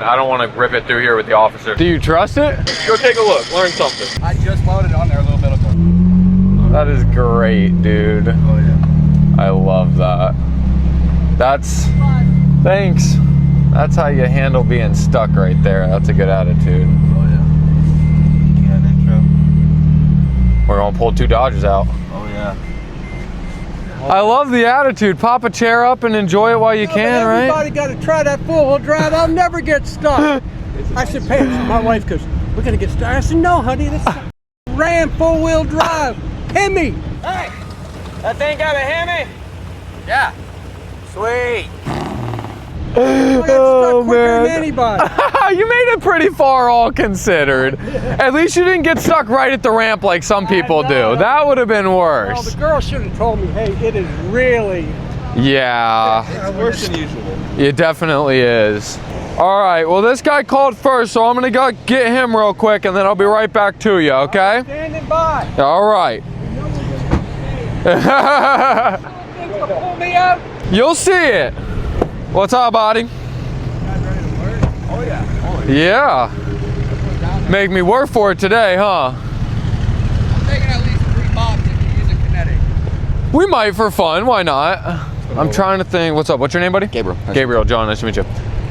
I don't want to rip it through here with the officer. Do you trust it? Go take a look, learn something. I just loaded on there a little bit ago. That is great, dude. Oh yeah. I love that. Thanks. That's how you handle being stuck right there. That's a good attitude. Oh yeah. You got an intro? We're gonna pull 2 Dodgers out. Oh yeah. I love the attitude. Pop a chair up and enjoy it while you can, right? Everybody got to try that four-wheel drive. I'll never get stuck. I said, "Hey," my wife goes, "We're gonna get stuck." I said, "No, honey, this is a Ram four-wheel drive. Hemi." Hey, that thing got a Hemi? Yeah. Sweet. I got stuck quicker than anybody. You made it pretty far, all considered. At least you didn't get stuck right at the ramp like some people do. That would have been worse. Well, the girl should have told me, "Hey, it is really." Yeah. It's worse than usual. It definitely is. All right, well, this guy called first, so I'm gonna go get him real quick, and then I'll be right back to you, okay? Standing by. All right. Pull me out. You'll see it. What's up, buddy? Oh yeah. Yeah. Make me work for it today, huh? I'm taking at least 3 bombs if you use a kinetic. We might for fun, why not? I'm trying to think. What's up? What's your name, buddy? Gabriel. Gabriel, John, nice to meet you.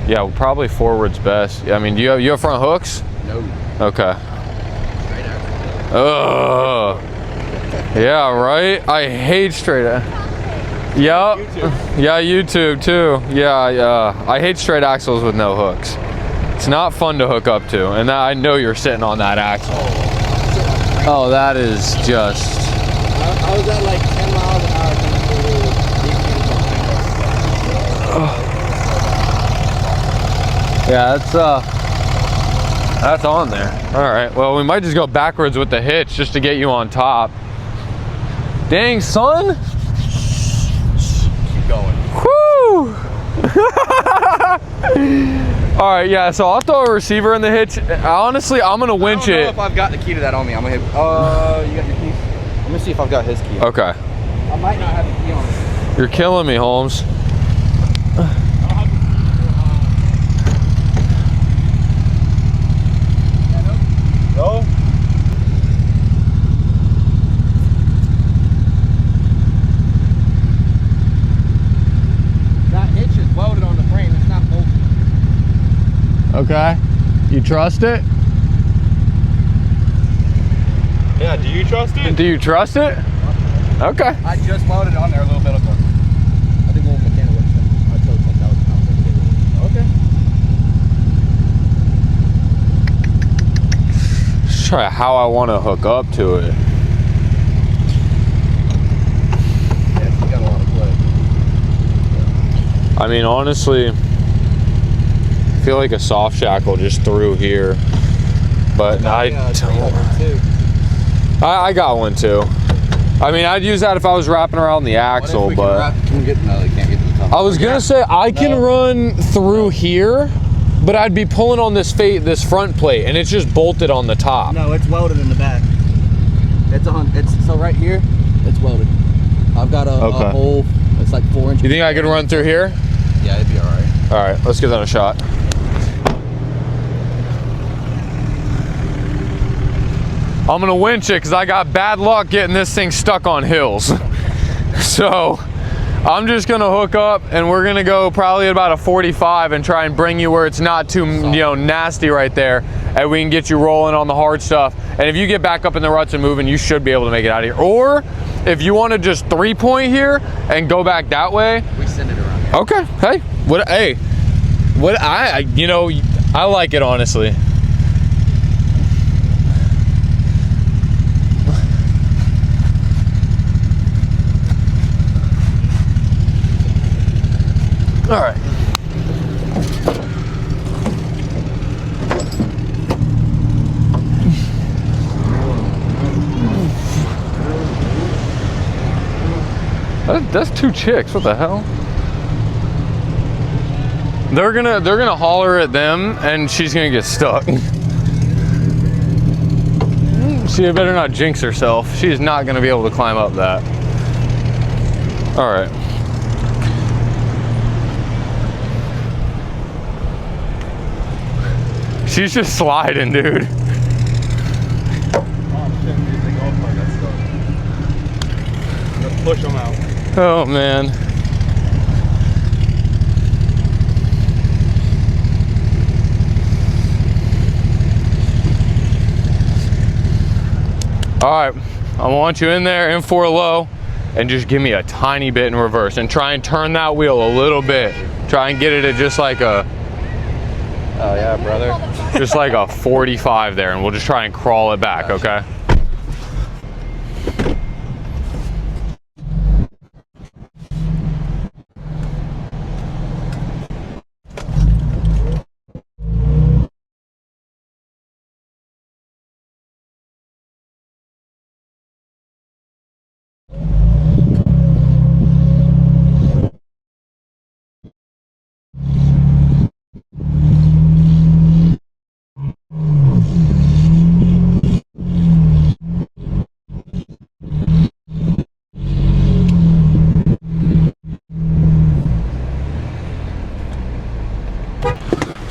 Yeah, well, probably forward's best. I mean, you have front hooks? No. Okay. Ugh. Yeah, right? I hate straight Yep. Yeah, YouTube too. Yeah, I hate straight axles with no hooks. It's not fun to hook up to, and I know you're sitting on that axle. Oh, that is just... I was at like 10 miles an hour. Yeah, that's on there. All right, well, we might just go backwards with the hitch just to get you on top. Dang, son. Keep going. Whew. All right, yeah, so I'll throw a receiver in the hitch. Honestly, I'm gonna winch I don't know it. if I've got the key to that on me. I'm gonna hit. You got your keys? Let me see if I've got his key. Okay. I might not have the key on it. You're killing me, Holmes. No? That hitch is welded on the frame. It's not bolted. Okay. You trust it? Yeah, do you trust it? Do you trust it? Okay. I just welded on there a little bit ago. I think we'll mechanic works. I told £10,000. Okay. Just try how I want to hook up to it. Yeah, you got a lot of play. I mean, honestly, I feel like a soft shackle just through here, but I got one too. I mean, I'd use that if I was wrapping around the axle, but No, they can't get to the top. I was gonna say I can run through here, but I'd be pulling on this front plate, and it's just bolted on the top. No, it's welded in the back. So right here, it's welded. I've got a hole. It's like 4 inches. You think I could run through here? Yeah, it'd be all right. All right, let's give that a shot. I'm gonna winch it because I got bad luck getting this thing stuck on hills. So I'm just gonna hook up and we're gonna go probably about a 45 and try and bring you where it's not too nasty right there, and we can get you rolling on the hard stuff. And if you get back up in the ruts and moving, you should be able to make it out of here. Or if you want to just 3-point here and go back that way, We send it around here. okay. I like it, honestly. All right. That's 2 chicks. What the hell? They're gonna holler at them, and she's gonna get stuck. She better not jinx herself. She's not gonna be able to climb up that. All right. She's just sliding, dude. Push them out. Oh man. All right, I want you in there in 4 low and just give me a tiny bit in reverse and try and turn that wheel a little bit. Try and get it at just like a, Oh yeah, brother. just like a 45 there, and we'll just try and crawl it back, okay?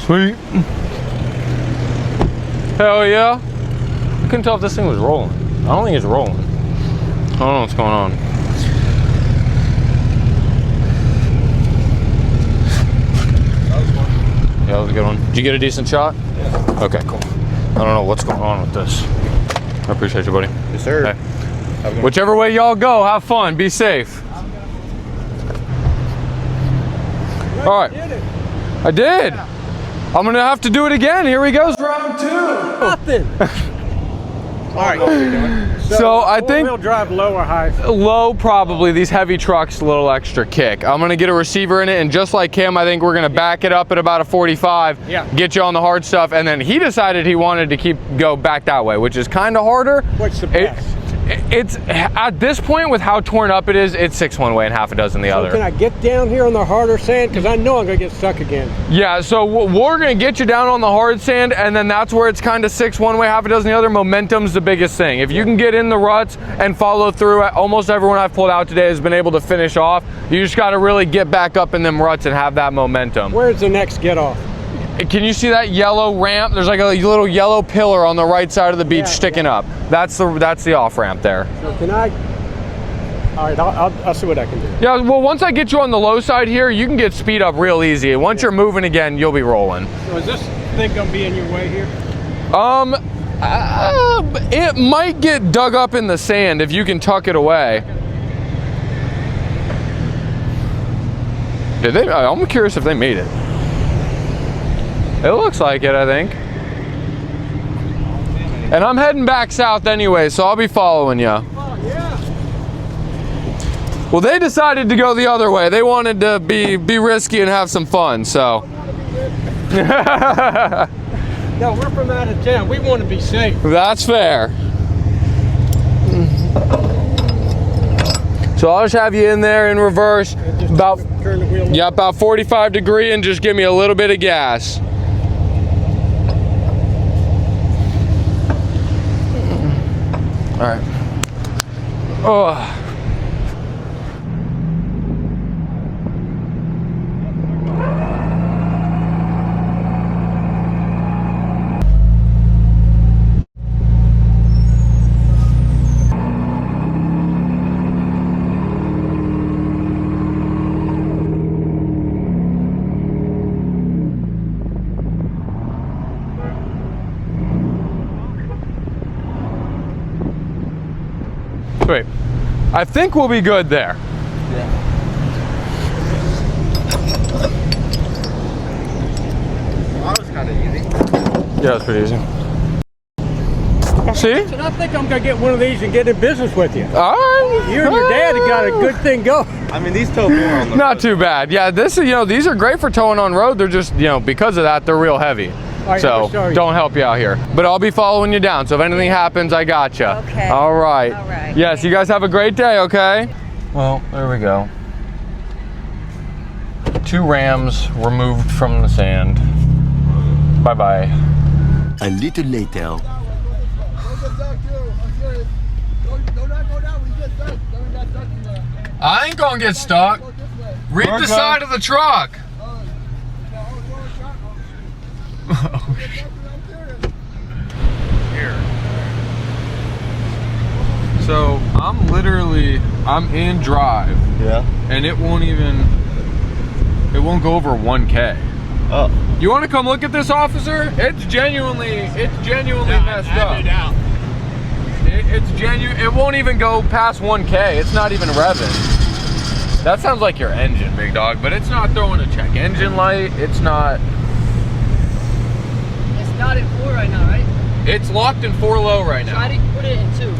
Sweet. Hell yeah. I couldn't tell if this thing was rolling. I don't think it's rolling. I don't know what's going on. Yeah, that was a good one. Did you get a decent shot? Yeah. Okay, cool. I don't know what's going on with this. I appreciate you, buddy. Yes, sir. Okay. Whichever way y'all go, have fun. Be safe. All right. I did. I'm gonna have to do it again. Here we go. Round 2. Nothing. All right. What are you doing? So I think Four-wheel drive, low or high? low, probably. These heavy trucks, a little extra kick. I'm gonna get a receiver in it, and just like him, I think we're gonna back it up at about a 45. Yeah. Get you on the hard stuff, and then he decided he wanted to go back that way, which is kind of harder. What's the best? It's at this point with how torn up it is, it's 6 one way and half a dozen the other. Can I get down here on the harder sand? Because I know I'm going to get stuck again. Yeah, so we're going to get you down on the hard sand, and then that's where it's kind of 6 one way, half a dozen the other. Momentum's the biggest thing. If you can get in the ruts and follow through, almost everyone I've pulled out today has been able to finish off. You just got to really get back up in them ruts and have that momentum. Where's the next get off? Can you see that yellow ramp? There's like a little yellow pillar on the right side of the beach sticking up. That's the off ramp there. So can I? All right, I'll see what I can do. Yeah, well, once I get you on the low side here, you can get speed up real easy. Once you're moving again, you'll be rolling. So is this thing going to be in your way here? It might get dug up in the sand if you can tuck it away. Did they? I'm curious if they made it. It looks like it, I think. And I'm heading back south anyway, so I'll be following you. Oh, yeah. Well, they decided to go the other way. They wanted to be risky and have some fun, so. No, we're from out of town. We want to be safe. That's fair. So I'll just have you in there in reverse, about, Turn the wheel. yeah, about 45 degree, and just give me a little bit of gas. All right. Oh. Wait, I think we'll be good there. Yeah. Well, that was kind of easy. Yeah, it's pretty easy. See? And I think I'm going to get one of these and get in business with you. All right. You and your dad have got a good thing going. I mean, these tow more on the Not road. too bad. Yeah, this is, these are great for towing on road. They're just, because of that, they're real heavy. right, So sorry. don't help you out here. But I'll be following you down. So if anything happens, I got you. Okay. All right. All right. Yes, you guys have a great day, okay? Well, there we go. 2 rams removed from the sand. Bye-bye. A little later. I ain't gonna get stuck. Read the side of the truck. Here. So I'm in drive. Yeah. And it won't go over 1K. Oh. You want to come look at this, officer? It's genuinely messed up. It's genuine. It won't even go past 1K. It's not even revving. That sounds like your engine, big dog, but it's not throwing a check engine light. It's not. It's not in 4 right now, right? It's locked in 4 low right now. Try to put it in 2.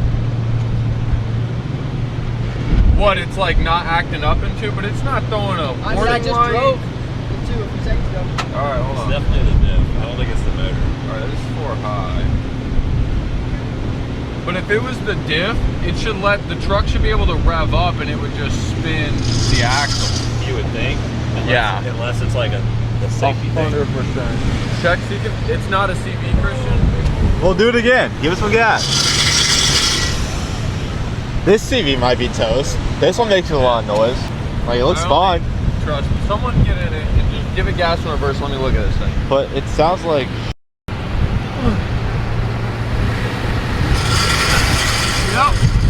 What? It's like not acting up in 2, but it's not throwing a warning light. I just drove in 2 a few seconds ago. All right, hold on. It's definitely the diff. I don't think it's the motor. All right, this is 4 high. But if it was the diff, it should the truck should be able to rev up and it would just spin the axle. You would think. Unless it's like a safety thing. 100%. Check, it's not a CV, Christian. We'll do it again. Give us some gas. This CV might be toast. This one makes a lot of noise. Like, it looks fine. Trust me. Someone get in it and just give it gas in reverse. Let me look at this thing. But it sounds like...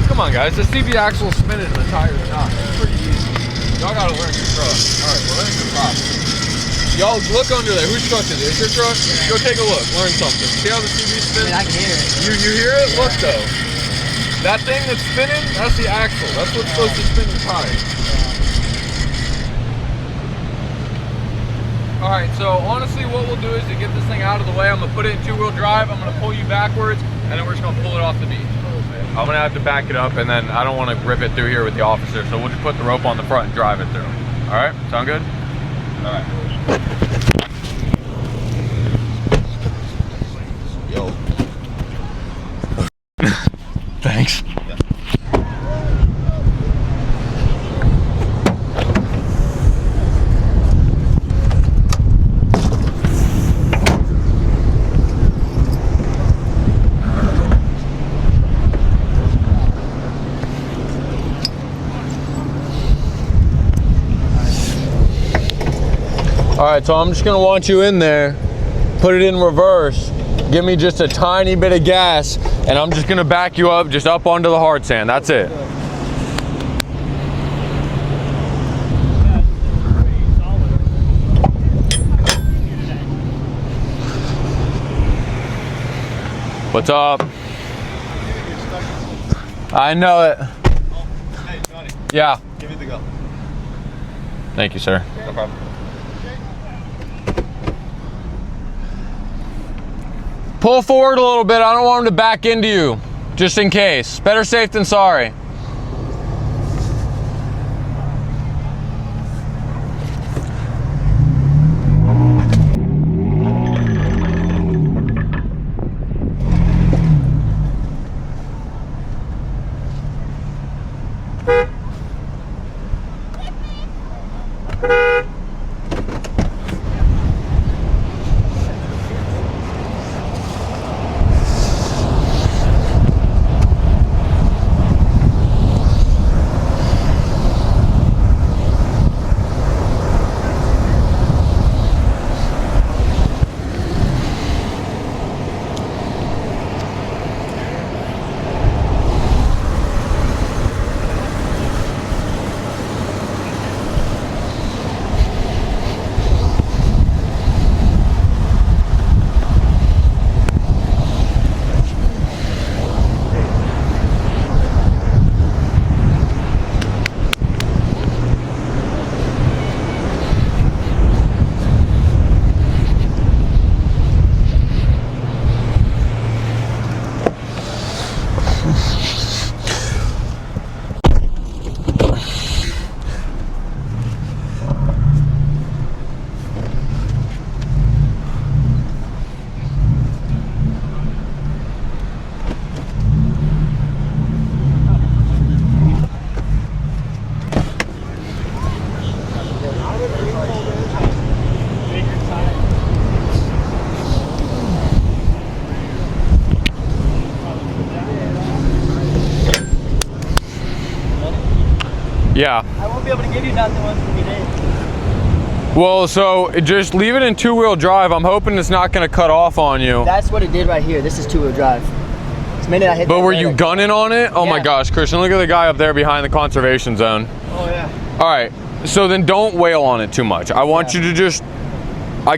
Come on, guys. The CV axle is spinning and the tire's not. It's pretty easy. Y'all gotta learn your truck. All right, well, that's the problem. Y'all look under there. Whose truck is it? It's your truck? Yeah. Go take a look. Learn something. See how the CV spins? I can hear it. You hear it? Look, though. That thing that's spinning, that's the axle. That's what's supposed to spin the tire. All right, so honestly, what we'll do is to get this thing out of the way, I'm gonna put it in 2-wheel drive. I'm gonna pull you backwards, and then we're just gonna pull it off the beach. I'm gonna have to back it up, and then I don't want to rip it through here with the officer, so we'll just put the rope on the front and drive it through. All right, sound good? All right. Yo. Thanks. All right, so I'm just gonna want you in there, put it in reverse, give me just a tiny bit of gas, and I'm just gonna back you up, just up onto the hard sand, that's it. What's up? I know it. Hey, Johnny. Yeah. Give me the go. Thank you, sir. No problem. Pull forward a little bit. I don't want him to back into you, just in case. Better safe than sorry. Yeah. I won't be able to give you nothing once we get in. Well, so just leave it in 2-wheel drive. I'm hoping it's not going to cut off on you. That's what it did right here. This is 2-wheel drive. The minute I hit But that were brake, you gunning on it? Oh my Yeah. gosh, Christian, look at the guy up there behind the conservation zone. Oh yeah. All right, so then don't wail on it too much. I want you to just,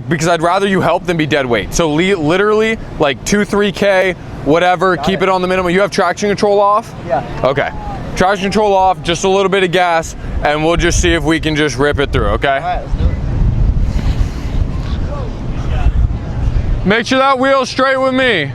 because I'd rather you help than be dead weight. So literally like 2-3K, whatever, keep it on the minimum. You have traction control off? Yeah. Okay. Traction control off, just a little bit of gas, and we'll just see if we can just rip it through, okay? All right, let's do it. Make sure that wheel's straight with me.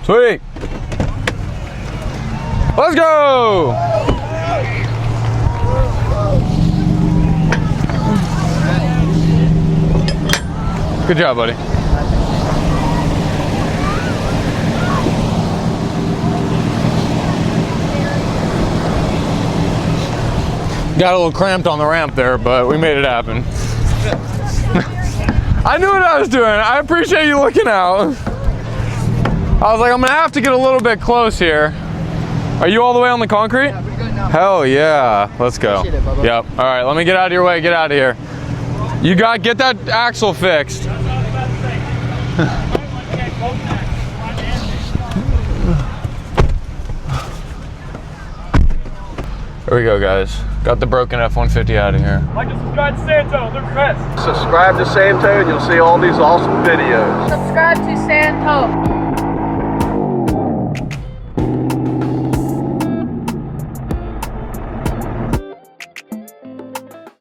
Sweet. Let's go. Good job, buddy. Got a little cramped on the ramp there, but we made it happen. I knew what I was doing. I appreciate you looking out. I was like, I'm gonna have to get a little bit close here. Are you all the way on the concrete? Yeah, we're good now. Hell yeah, let's go. Appreciate it, Bubba. Yep, all right, let me get out of your way, get out of here. You get that axle fixed. There we go, guys. Got the broken F-150 out of here. Like and subscribe to Santo. They're the best. Subscribe to Santo and you'll see all these awesome videos. Subscribe to Santo.